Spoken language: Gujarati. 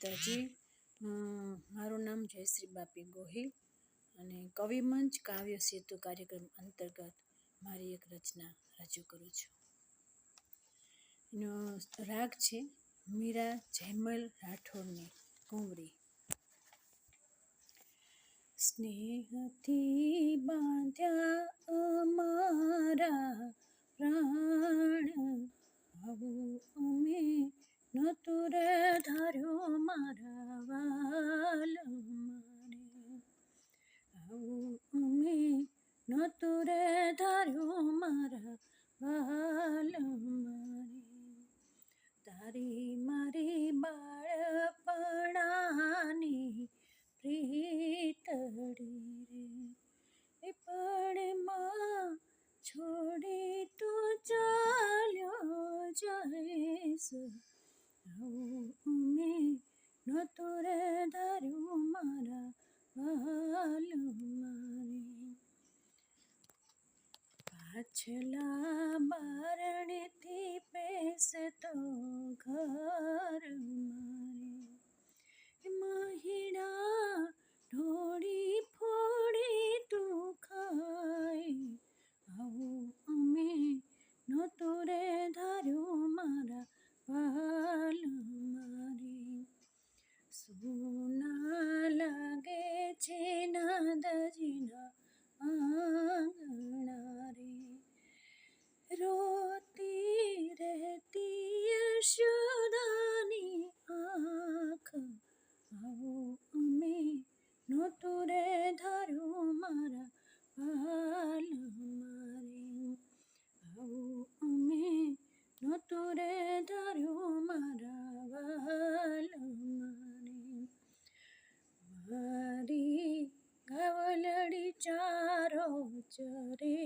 માતાજી. મારું નામ જયશ્રી બાપી ગોહિલ અને કવિમંચ કાવ્ય સેતુ કાર્યક્રમ અંતર્ગત મારી એક રચના રજૂ કરું છું. એનો રાગ છે મીરા જયમલ રાઠોડની કુંવરી. સ્નેહથી બાંધ્યા અમારા પ્રાણ, આવું અમે નહોતું રે ધાર્યું મારા વાલ મારે, આવું અમે નહોતું રે ધાર્યું મારા વાલ મારે. તારી મારી બાળપણાની પ્રીતડી રે, એ પળમાં છોડી તું ચાલ્યો જઈશ, આવું અમે નહોતું રે ધાર્યું મારા વાલ મારે. પાછલા બારણેથી બેસતો ઘર મારે, મહિના ઢોળી ફોડી તું ખાય, આવું અમે નહોતું રે ધાર્યું મારા વાલ મારે. સોના લાગે છે નંદજીના આંગણા રે, રોતી રહેતી યશોદાની આંખ, આવું અમે નહોતું રે ધાર્યું મારા વાલ મારે, આવું અમે નહોતું રે ધાર્યું મારા વાલ મારે. મારી ગાવલડી ચારો ચરે